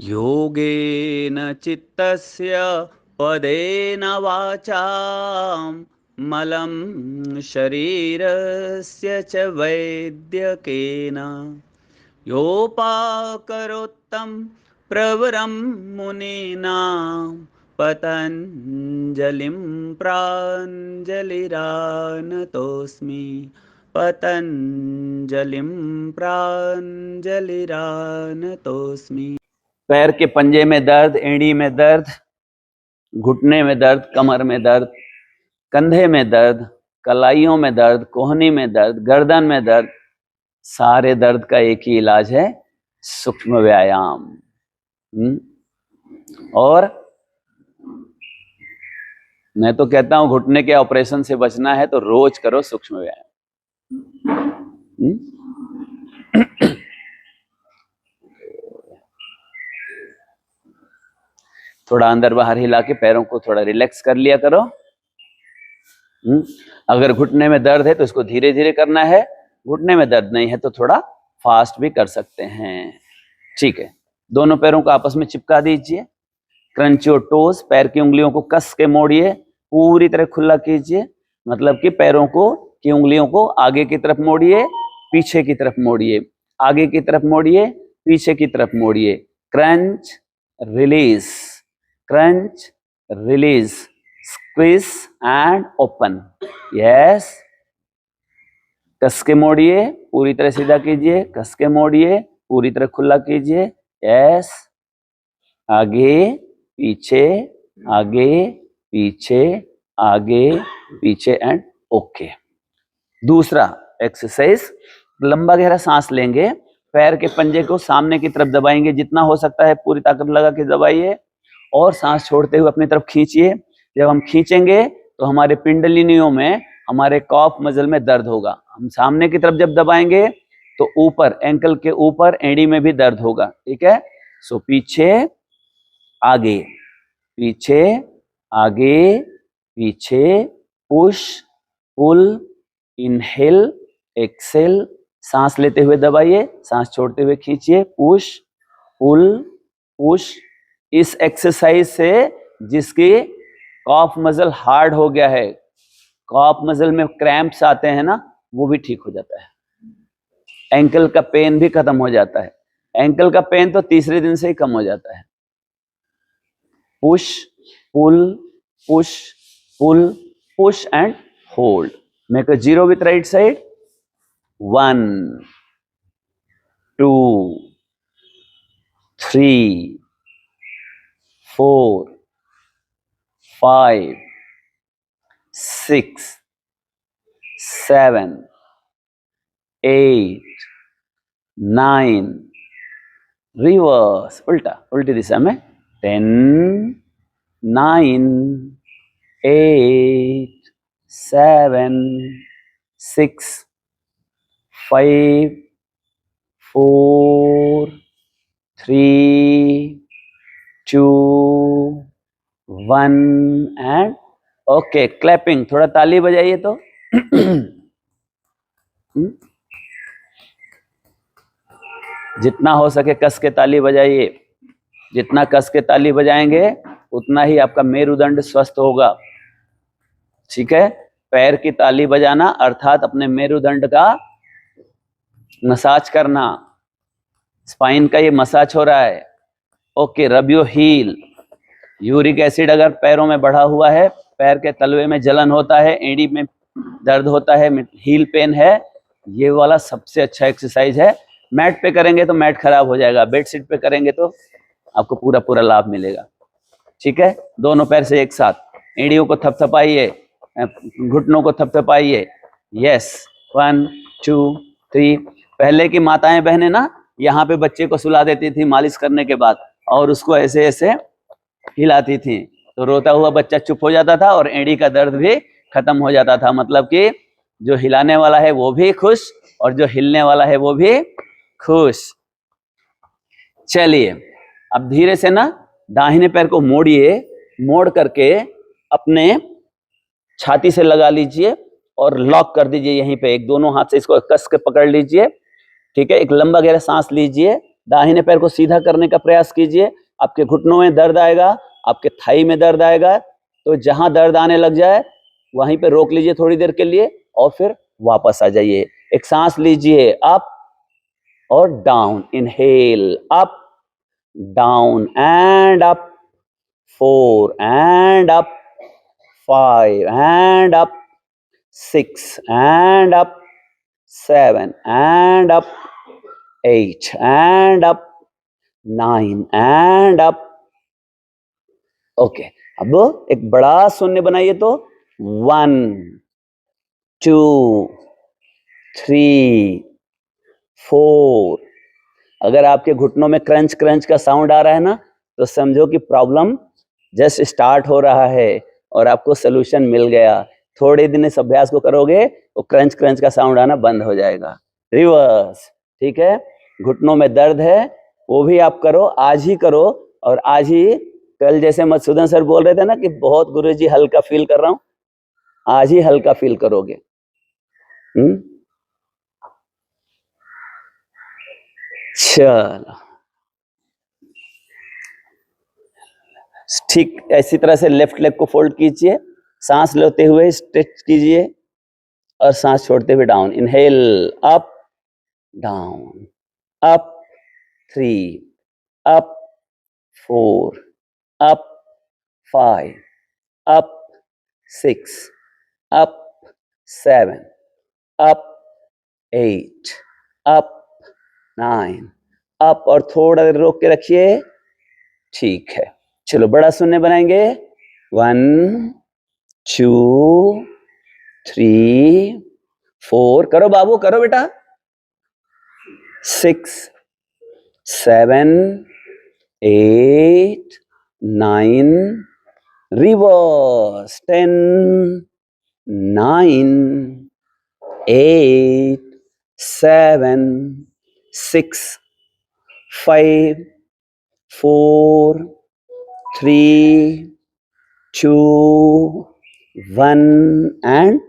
योगेन चित्तस्य पदेन वाचां मलं शरीरस्य च वैद्यकेन योपाकरोत्तं प्रवरं मुनीनां पतञ्जलिं प्राञ्जलिरानतोऽस्मि पतंजलिं प्राञ्जलिरानतोऽस्मि। पैर के पंजे में दर्द, एड़ी में दर्द, घुटने में दर्द, कमर में दर्द, कंधे में दर्द, कलाइयों में दर्द, कोहनी में दर्द, गर्दन में दर्द, सारे दर्द का एक ही इलाज है, सूक्ष्म व्यायाम। और मैं तो कहता हूं घुटने के ऑपरेशन से बचना है तो रोज करो सूक्ष्म व्यायाम। थोड़ा अंदर बाहर हिला के पैरों को थोड़ा रिलैक्स कर लिया करो। अगर घुटने में दर्द है तो इसको धीरे धीरे करना है, घुटने में दर्द नहीं है तो थोड़ा फास्ट भी कर सकते हैं। ठीक है, दोनों पैरों को आपस में चिपका दीजिए। क्रंच योर टोज, पैर की उंगलियों को कस के मोड़िए, पूरी तरह खुला कीजिए, मतलब कि पैरों को की उंगलियों को आगे की तरफ मोड़िए, पीछे की तरफ मोड़िए, आगे की तरफ मोड़िए, पीछे की तरफ मोड़िए। Crunch release, crunch release, squeeze and open. Yes, कस के मोड़िए, पूरी तरह सीधा कीजिए, कस के मोड़िए, पूरी तरह खुला कीजिए। यस, आगे पीछे, आगे पीछे, आगे पीछे एंड ओके। दूसरा एक्सरसाइज, लंबा गहरा सांस लेंगे, पैर के पंजे को सामने की तरफ दबाएंगे, जितना हो सकता है पूरी ताकत लगा के दबाइए और सांस छोड़ते हुए अपनी तरफ खींचिए। जब हम खींचेंगे तो हमारे पिंडलिनियों में, हमारे कॉफ मसल में दर्द होगा। हम सामने की तरफ जब दबाएंगे तो ऊपर, एंकल के ऊपर एड़ी में भी दर्द होगा। ठीक है, सो पीछे आगे, पीछे आगे पीछे, पुश पुल, इनहेल एक्सेल, सांस लेते हुए दबाइए, सांस छोड़ते हुए खींचिए, पुश पुल पुश। इस एक्सरसाइज से जिसकी कॉफ मसल हार्ड हो गया है, कॉफ मसल में क्रैम्प्स आते हैं ना, वो भी ठीक हो जाता है। एंकल का पेन भी खत्म हो जाता है। एंकल का पेन तो तीसरे दिन से ही कम हो जाता है। Push pull push pull push and hold. Make a zero with right side. 1 2 3 4 5 6 7 8 9, reverse, उल्टा, उल्टी दिशा में। 10 9 8 7 6 5 4 3 2 1 एंड ओके। क्लैपिंग, थोड़ा ताली बजाइए तो। जितना हो सके कस के ताली बजाइए। जितना कस के ताली बजाएंगे उतना ही आपका मेरुदंड स्वस्थ होगा। ठीक है, पैर की ताली बजाना अर्थात अपने मेरुदंड का मसाज करना। स्पाइन का ये मसाज हो रहा है। Okay, rub your heal. Uric acid अगर पैरों में बढ़ा हुआ है, पैर के तलवे में जलन होता है, एड़ी में दर्द होता है, हील पेन है, ये वाला सबसे अच्छा एक्सरसाइज है। मैट पे करेंगे तो मैट खराब हो जाएगा, बेडशीट पे करेंगे तो आपको पूरा पूरा लाभ मिलेगा। ठीक है, दोनों पैर से एक साथ एड़ियों को थपथपाइए, घुटनों को थपथपाइए। यस, 1 2 3। पहले की माताएं बहनें ना यहाँ पे बच्चे को सुला देती थी मालिश करने के बाद, और उसको ऐसे ऐसे हिलाती थी, तो रोता हुआ बच्चा चुप हो जाता था और एड़ी का दर्द भी खत्म हो जाता था। मतलब कि जो हिलाने वाला है वो भी खुश और जो हिलने वाला है वो भी खुश। चलिए, अब धीरे से ना दाहिने पैर को मोड़िए, मोड़ करके अपने छाती से लगा लीजिए और लॉक कर दीजिए यहीं पे। एक दोनों हाथ से इसको कस के पकड़ लीजिए। ठीक है, एक लंबा गहरा सांस लीजिए, दाहिने पैर को सीधा करने का प्रयास कीजिए। आपके घुटनों में दर्द आएगा, आपके थाई में दर्द आएगा, तो जहां दर्द आने लग जाए वहीं पे रोक लीजिए थोड़ी देर के लिए और फिर वापस आ जाइए। एक सांस लीजिए, अप और down, inhale, up down and up, 4 and up, 5 and up, 6 and up, 7 and up, 8 and up, 9 and up. Okay, अब एक बड़ा शून्य बनाइए तो 1 2 3 4। अगर आपके घुटनों में क्रंच क्रंच का साउंड आ रहा है ना, तो समझो कि प्रॉब्लम जस्ट स्टार्ट हो रहा है और आपको सोल्यूशन मिल गया। थोड़े दिन इस अभ्यास को करोगे तो क्रंच क्रंच का साउंड आना बंद हो जाएगा। रिवर्स, ठीक है। घुटनों में दर्द है वो भी आप करो, आज ही करो। और आज ही, कल जैसे मधुसूदन सर बोल रहे थे ना कि बहुत गुरुजी हल्का फील कर रहा हूं, आज ही हल्का फील करोगे। चलो, ठीक ऐसी तरह से लेफ्ट लेग को फोल्ड कीजिए, सांस लेते हुए स्ट्रेच कीजिए और सांस छोड़ते हुए down. Inhale, up down, up 3, up 4, up 5, up 6, up 7, up 8, up 9, up, और थोड़ा देर रोक के रखिए। ठीक है, चलो बड़ा शून्य बनाएंगे। 1 2 3 4, करो बाबू, करो बेटा। 6 7 8 9, reverse, 10 9 8 7 6 5 4 3 2 1 and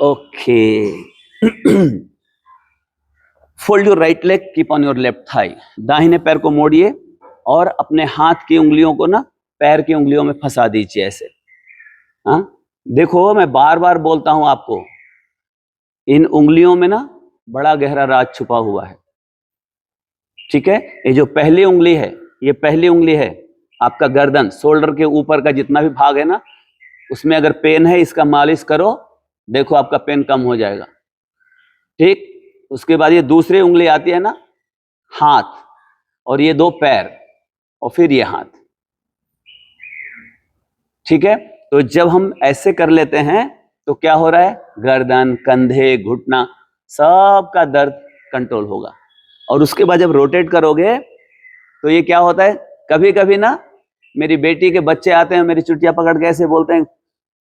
okay. Fold your right leg, keep on your left thigh. दाहिने पैर को मोड़िए और अपने हाथ की उंगलियों को ना पैर की उंगलियों में फंसा दीजिए ऐसे। हाँ, देखो मैं बार बार बोलता हूं आपको, इन उंगलियों में ना बड़ा गहरा राज छुपा हुआ है। ठीक है, ये जो पहली उंगली है, ये पहली उंगली है आपका गर्दन, शोल्डर के ऊपर का जितना भी भाग है ना, उसमें अगर पेन है इसका मालिश करो, देखो आपका पेन कम हो जाएगा। ठीक, उसके बाद ये दूसरी उंगली आती है ना, हाथ, और ये 2 पैर, और फिर ये हाथ। ठीक है, तो जब हम ऐसे कर लेते हैं तो क्या हो रहा है, गर्दन, कंधे, घुटना, सबका दर्द कंट्रोल होगा। और उसके बाद जब रोटेट करोगे तो ये क्या होता है, कभी कभी ना मेरी बेटी के बच्चे आते हैं, मेरी चुटिया पकड़ के ऐसे बोलते हैं,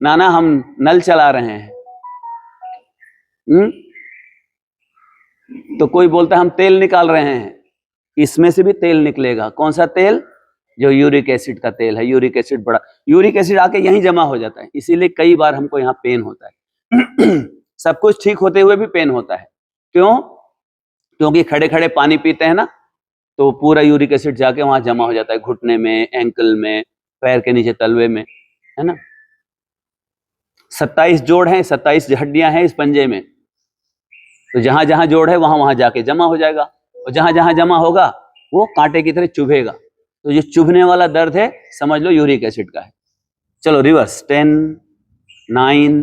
नाना हम नल चला रहे हैं। तो कोई बोलता है हम तेल निकाल रहे हैं, इसमें से भी तेल निकलेगा। कौन सा तेल, जो यूरिक एसिड का तेल है। यूरिक एसिड बड़ा, यूरिक एसिड आके यहीं जमा हो जाता है, इसीलिए कई बार हमको यहाँ पेन होता है। सब कुछ ठीक होते हुए भी पेन होता है। क्यों, क्योंकि खड़े खड़े पानी पीते हैं ना, तो पूरा यूरिक एसिड जाके वहां जमा हो जाता है, घुटने में, एंकल में, पैर के नीचे तलवे में, है ना। 27 जोड़ हैं, 27 हड्डियां हैं इस पंजे में, तो जहां जहां जोड़ है वहां वहां जाके जमा हो जाएगा, और जहां जहां जमा होगा वो कांटे की तरह चुभेगा। तो ये चुभने वाला दर्द है, समझ लो यूरिक एसिड का है। चलो रिवर्स, 10 9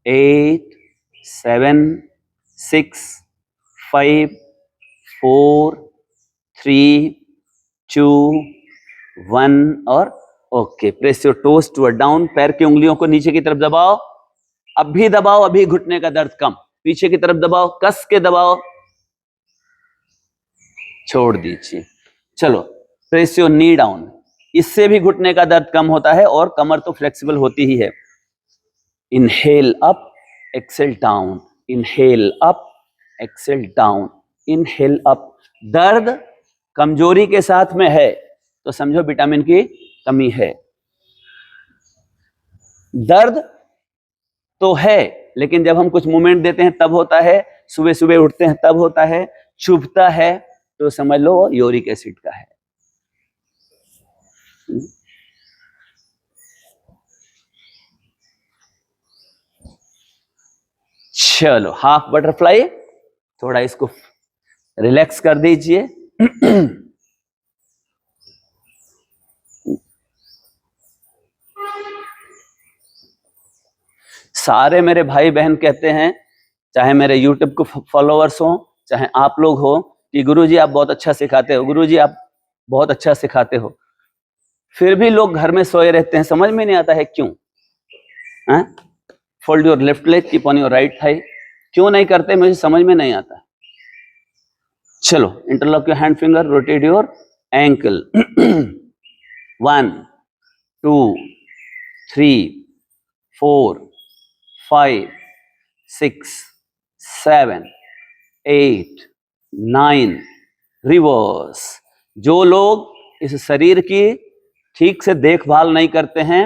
8 7 6 5 4 3 2 1 और okay. Press your toes toward down, पैर की उंगलियों को नीचे की तरफ दबाओ, अभी दबाओ, अभी घुटने का दर्द कम, पीछे की तरफ दबाओ, कस के दबाओ, छोड़ दीजिए। चलो, प्रेस योर नी डाउन, इससे भी घुटने का दर्द कम होता है और कमर तो फ्लेक्सिबल होती ही है। Inhale up, exhale down, inhale up, exhale down, inhale up. दर्द कमजोरी के साथ में है तो समझो विटामिन की कमी है। दर्द तो है, लेकिन जब हम कुछ मूवमेंट देते हैं तब होता है, सुबह सुबह उठते हैं तब होता है, चुभता है, तो समझ लो यूरिक एसिड का है। चलो हाफ बटरफ्लाई, थोड़ा इसको रिलैक्स कर दीजिए। सारे मेरे भाई बहन कहते हैं, चाहे मेरे यूट्यूब को फॉलोअर्स हो, चाहे आप लोग हो, कि गुरुजी आप बहुत अच्छा सिखाते हो, गुरुजी आप बहुत अच्छा सिखाते हो। फिर भी लोग घर में सोए रहते हैं, समझ में नहीं आता है क्यों। Fold your left leg, keep on your right thigh, क्यों नहीं करते मुझे समझ में नहीं आता। चलो interlock your hand finger, rotate your ankle. 1 2 3 4 5 6 7 8 9, reverse. जो लोग इस शरीर की ठीक से देखभाल नहीं करते हैं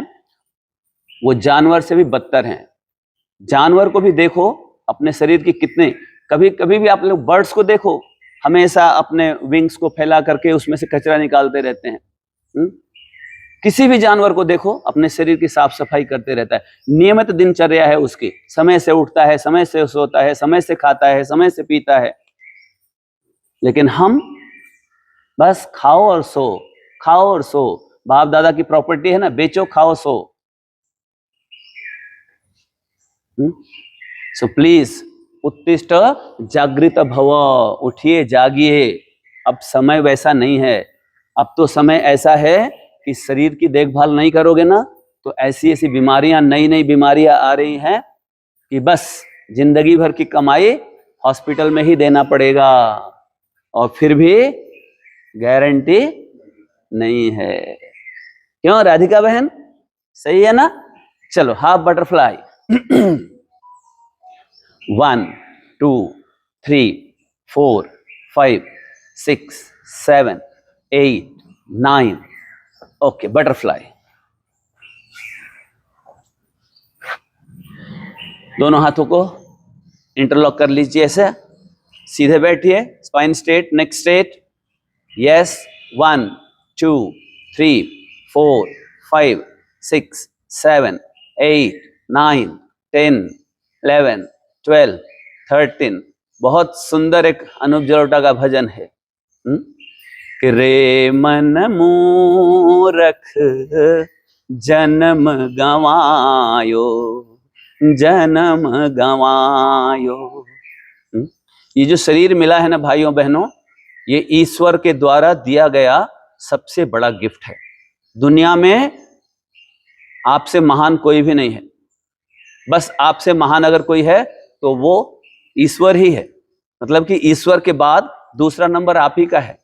वो जानवर से भी बदतर हैं। जानवर को भी देखो अपने शरीर की कितने, कभी कभी भी आप लोग बर्ड्स को देखो, हमेशा अपने विंग्स को फैला करके उसमें से कचरा निकालते रहते हैं। किसी भी जानवर को देखो अपने शरीर की साफ सफाई करते रहता है, नियमित दिनचर्या है उसकी, समय से उठता है, समय से सोता है, समय से खाता है, समय से पीता है। लेकिन हम बस खाओ और सो, खाओ और सो। बाप दादा की प्रॉपर्टी है ना, बेचो खाओ सो। सो प्लीज उत्तिष्ठ जागृत भव, उठिए जागिए। अब समय वैसा नहीं है, अब तो समय ऐसा है कि शरीर की देखभाल नहीं करोगे ना तो ऐसी ऐसी बीमारियां, नई नई बीमारियां आ रही हैं कि बस जिंदगी भर की कमाई हॉस्पिटल में ही देना पड़ेगा, और फिर भी गारंटी नहीं है। क्यों राधिका बहन, सही है ना? चलो हाफ बटरफ्लाई। 1 2 3 4 5 6 7 8 9, okay butterfly. दोनों हाथों को इंटरलॉक कर लीजिए, ऐसे सीधे बैठिए, स्पाइन स्ट्रेट, नेक स्ट्रेट। यस, 1 2 3 4 5 6 7 8 9 10 11 12 13। बहुत सुंदर एक अनूप जलोटा का भजन है कि रे मन मूरख जन्म गवायो, जन्म गवायो। ये जो शरीर मिला है ना भाइयों बहनों, ये ईश्वर के द्वारा दिया गया सबसे बड़ा गिफ्ट है। दुनिया में आपसे महान कोई भी नहीं है, बस आपसे महान अगर कोई है तो वो ईश्वर ही है। मतलब कि ईश्वर के बाद दूसरा नंबर आप ही का है।